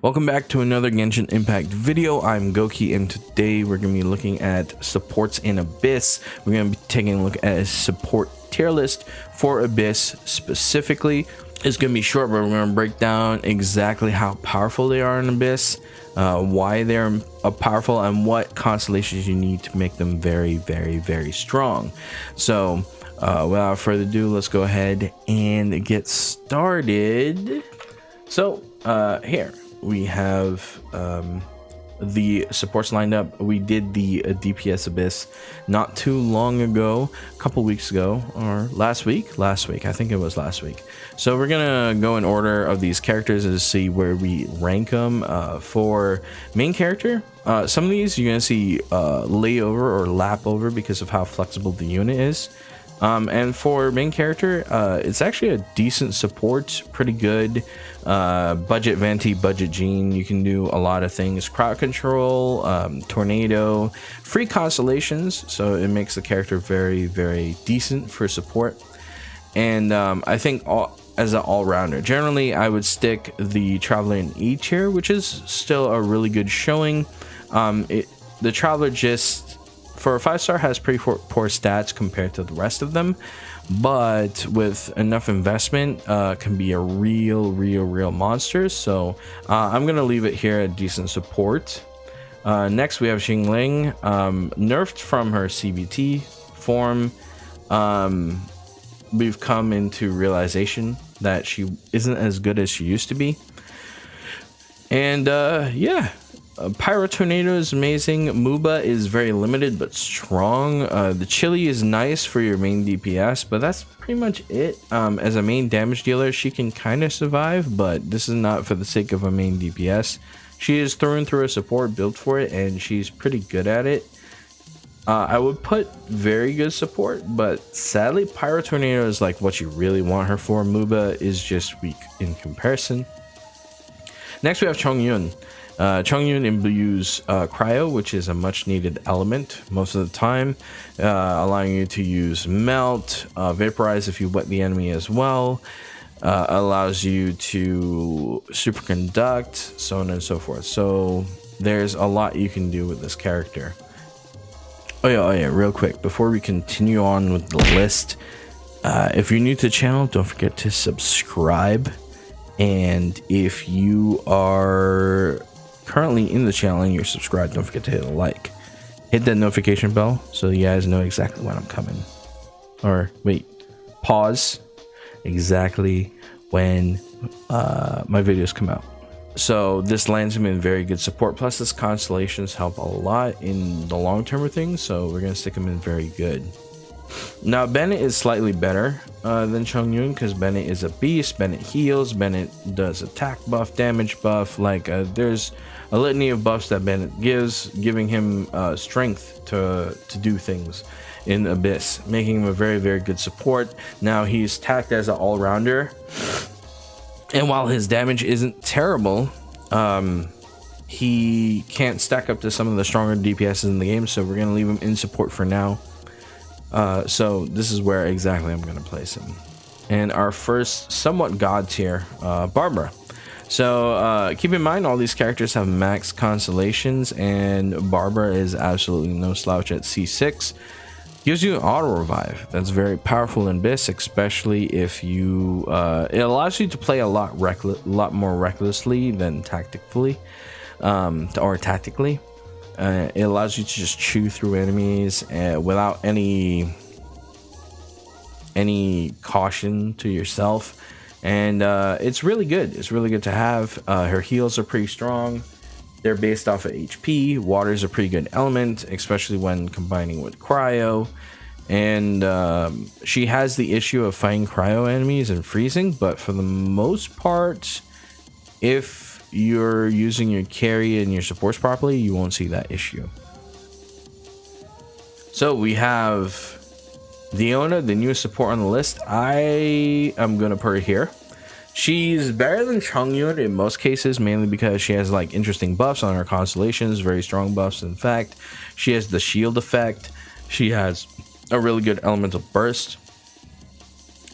Welcome back to another Genshin Impact video. I'm Goki, and today we're going to be looking at supports in Abyss. We're going to be taking a look at a support tier list for Abyss specifically. It's going to be short, but we're going to break down exactly how powerful they are in Abyss, why they're powerful, and what constellations you need to make them very strong. So without further ado, let's go ahead and get started. So here we have the supports lined up. We did the DPS Abyss not too long ago, a couple weeks ago, or last week, I think it was last week. So we're gonna go in order of these characters and see where we rank them. For main character, some of these you're gonna see layover or lap over because of how flexible the unit is. And for main character, it's actually a decent support, pretty good. Budget venti, budget gene, you can do a lot of things. Crowd control, tornado, free constellations, so it makes the character very decent for support. And I think as an all-rounder, generally I would stick the Traveler in E tier, which is still a really good showing. The Traveler just for a 5-star has pretty poor stats compared to the rest of them, but with enough investment can be a real monster. So I'm gonna leave it here at decent support. Next we have Xingling, nerfed from her CBT form. We've come into realization that she isn't as good as she used to be, and yeah. Pyro Tornado is amazing. Muba is very limited but strong. The Chili is nice for your main DPS, but that's pretty much it. As a main damage dealer, she can kind of survive, but this is not for the sake of a main DPS. She is through and through a support built for it, and she's pretty good at it. I would put very good support, but sadly, Pyro Tornado is like what you really want her for. Muba is just weak in comparison. Next, we have Chongyun. Chongyun imbues cryo, which is a much needed element most of the time, allowing you to use melt, vaporize if you wet the enemy as well, allows you to superconduct, so on and so forth. So there's a lot you can do with this character. Oh yeah, real quick before we continue on with the list, if you're new to the channel, don't forget to subscribe, and if you are currently in the channel and you're subscribed, don't forget to hit a like, hit that notification bell so you guys know exactly when I'm coming, or wait, pause exactly when my videos come out. So this lands him in very good support, plus his constellations help a lot in the long term of things, so we're gonna stick him in very good. Now Bennett is slightly better than Chongyun because Bennett is a beast. Bennett heals, Bennett does attack buff, damage buff, like there's a litany of buffs that Bennett gives, giving him strength to do things in Abyss, making him a very good support. Now he's tagged as an all-rounder, and while his damage isn't terrible, he can't stack up to some of the stronger DPSs in the game, so we're gonna leave him in support for now. So this is where exactly I'm gonna place him. And our first somewhat god tier, Barbara. So keep in mind all these characters have max constellations, and Barbara is absolutely no slouch at C6. Gives you an auto revive that's very powerful in Abyss, especially if you it allows you to play a lot more recklessly than tactically, or tactically. It allows you to just chew through enemies without any caution to yourself, and it's really good. It's really good to have. Her heals are pretty strong. They're based off of HP. Water is a pretty good element, especially when combining with cryo, and she has the issue of fighting cryo enemies and freezing, but for the most part, if you're using your carry and your supports properly, you won't see that issue. So we have Diona, the newest support on the list. I am gonna put her here. She's better than Chongyun in most cases, mainly because she has like interesting buffs on her constellations, very strong buffs. In fact, she has the shield effect. She has a really good elemental burst.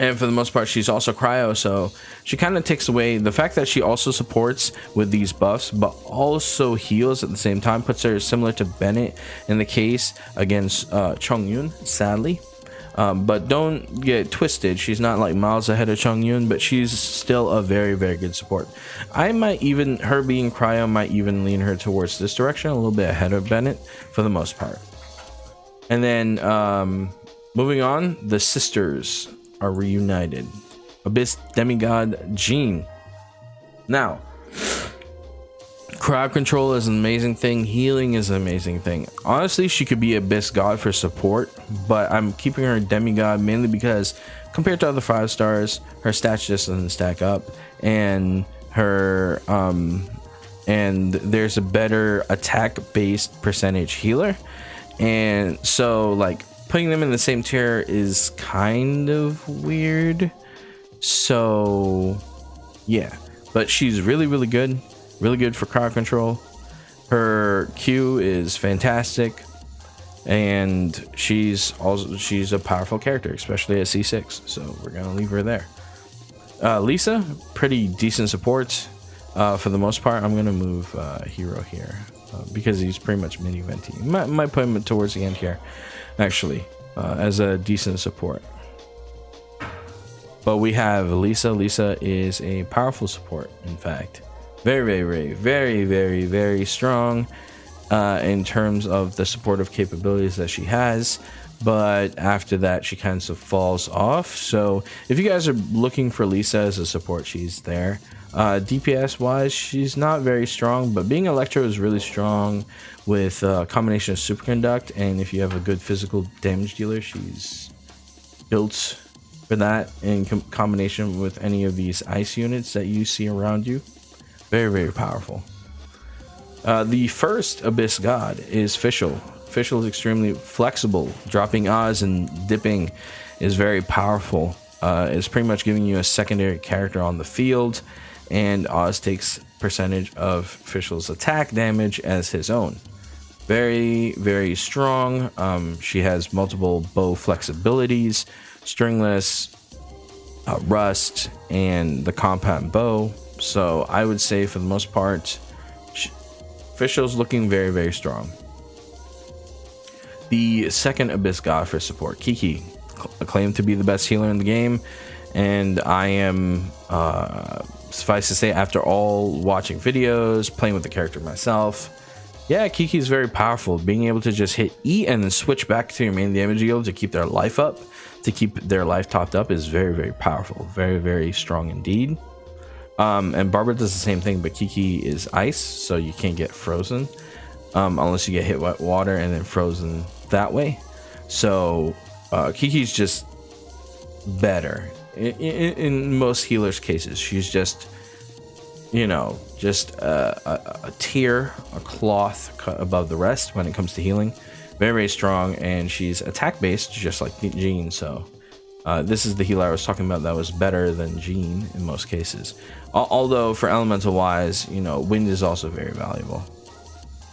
And for the most part, she's also cryo, so she kind of takes away the fact that she also supports with these buffs, but also heals at the same time, puts her similar to Bennett in the case against Chongyun, sadly. But don't get twisted, she's not like miles ahead of Chongyun, but she's still a very, very good support. I might even, her being cryo might even lean her towards this direction, a little bit ahead of Bennett for the most part. And then moving on, the sisters are reunited. Abyss Demigod Jean. Now, crowd control is an amazing thing. Healing is an amazing thing. Honestly, she could be Abyss God for support, but I'm keeping her Demigod mainly because compared to other 5 stars, her stats just doesn't stack up, and her and there's a better attack-based percentage healer, and so like putting them in the same tier is kind of weird. So yeah, but she's really, really good for crowd control. Her Q is fantastic, and she's a powerful character, especially at C6, so we're gonna leave her there. Lisa, pretty decent support for the most part. I'm gonna move Hero here because he's pretty much mini venti. Might put him towards the end here actually, as a decent support. But we have Lisa. Lisa is a powerful support, in fact. Very strong in terms of the supportive capabilities that she has, but after that she kind of falls off. So if you guys are looking for Lisa as a support, she's there. DPS wise, she's not very strong, but being Electro is really strong with a combination of superconduct, and if you have a good physical damage dealer, she's built for that in combination with any of these ice units that you see around you. Very powerful. The first Abyss God is Fischl. Fischl is extremely flexible. Dropping Oz and dipping is very powerful. It's pretty much giving you a secondary character on the field, and Oz takes percentage of Fischl's attack damage as his own. Very strong. She has multiple bow flexibilities, stringless, rust, and the compound bow. So I would say for the most part, Fischl's looking very strong. The second Abyss God for support, Kiki, claimed to be the best healer in the game, and I am, suffice to say, after all watching videos, playing with the character myself, yeah, Kiki is very powerful. Being able to just hit E and then switch back to your main damage dealer to keep their life up, to keep their life topped up, is very powerful. Very strong indeed. And Barbara does the same thing, but Kiki is ice, so you can't get frozen unless you get hit with water and then frozen that way. So Kiki's just better in most healers' cases. She's just, you know, just a tier, a cloth cut above the rest when it comes to healing. Very strong, and she's attack based just like Jean. So this is the healer I was talking about that was better than Jean in most cases. Although for elemental wise, you know, wind is also very valuable.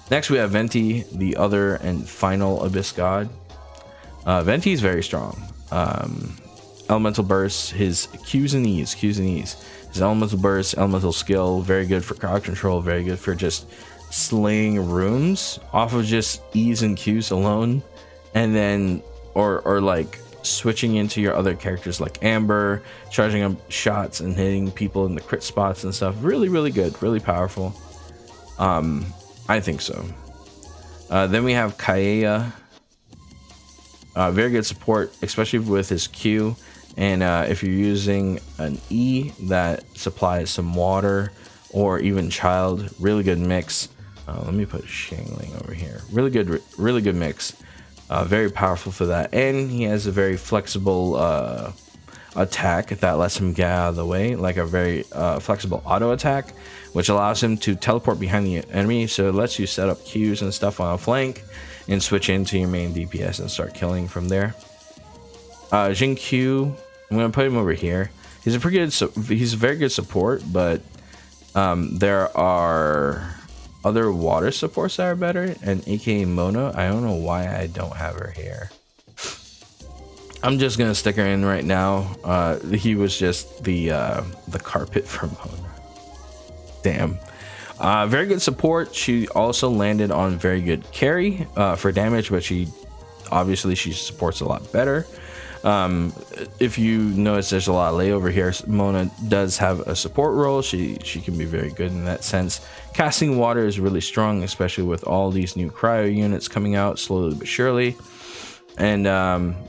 Next we have Venti, the other and final Abyss God. Venti is very strong. Elemental bursts, his Q's and E's. His elemental burst, elemental skill, very good for crowd control, very good for just slaying rooms off of just E's and Q's alone, and then or like switching into your other characters like Amber, charging up shots and hitting people in the crit spots and stuff. Really good, really powerful. I think so. Then we have Kaeya. Very good support, especially with his Q, and if you're using an E that supplies some water or even child, really good mix. Let me put Xingling over here. Really good mix. Very powerful for that, and he has a very flexible attack that lets him get out of the way, like a very flexible auto attack, which allows him to teleport behind the enemy, so it lets you set up Qs and stuff on a flank and switch into your main DPS and start killing from there. Jin Q, I'm gonna put him over here. He's a very good support, but there are other water supports that are better, and aka Mona. I don't know why I don't have her here. I'm just gonna stick her in right now. He was just the carpet for Mona. Damn. Very good support. She also landed on very good carry for damage, but she supports a lot better. If you notice, there's a lot of layover here. Mona does have a support role. She can be very good in that sense. Casting water is really strong, especially with all these new cryo units coming out slowly but surely. And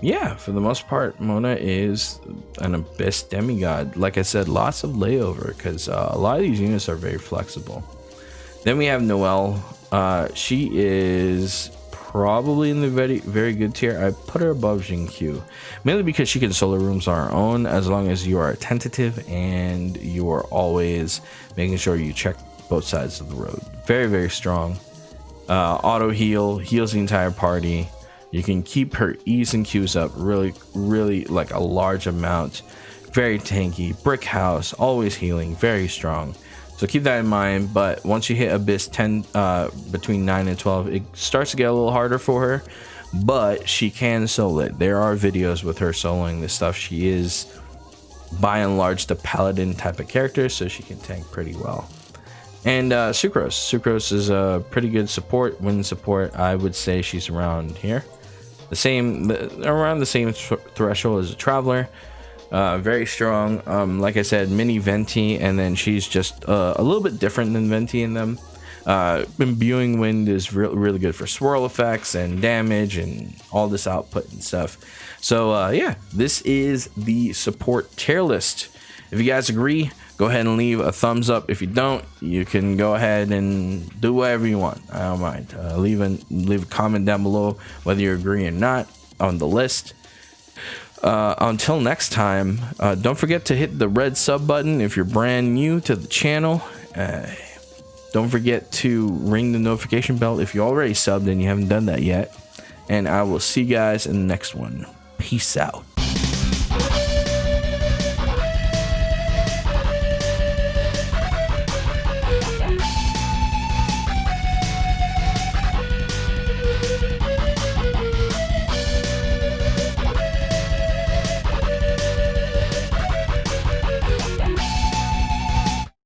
yeah, for the most part, Mona is an Abyss demigod. Like I said, lots of layover because a lot of these units are very flexible. Then we have Noelle. She is probably in the very good tier. I put her above Xingqiu, mainly because she can solo rooms on her own as long as you are attentive and you are always making sure you check both sides of the road. Very strong. Auto heals the entire party. You can keep her E's and Q's up really like a large amount. Very tanky. Brick house, always healing, very strong. So keep that in mind. But once you hit Abyss 10, between 9 and 12, it starts to get a little harder for her. But she can solo it. There are videos with her soloing this stuff. She is, by and large, the paladin type of character, so she can tank pretty well. And Sucrose is a pretty good support. Wind support, I would say she's around here. Around the same threshold as a Traveler. Very strong. Like I said, mini venti, and then she's just a little bit different than venti in them. Imbuing wind is really good for swirl effects and damage and all this output and stuff. So yeah, this is the support tier list. If you guys agree, go ahead and leave a thumbs up. If you don't, you can go ahead and do whatever you want. I don't mind. Leave a comment down below whether you agree or not on the list. Until next time, don't forget to hit the red sub button if you're brand new to the channel. Don't forget to ring the notification bell if you already subbed and you haven't done that yet. And I will see you guys in the next one. Peace out.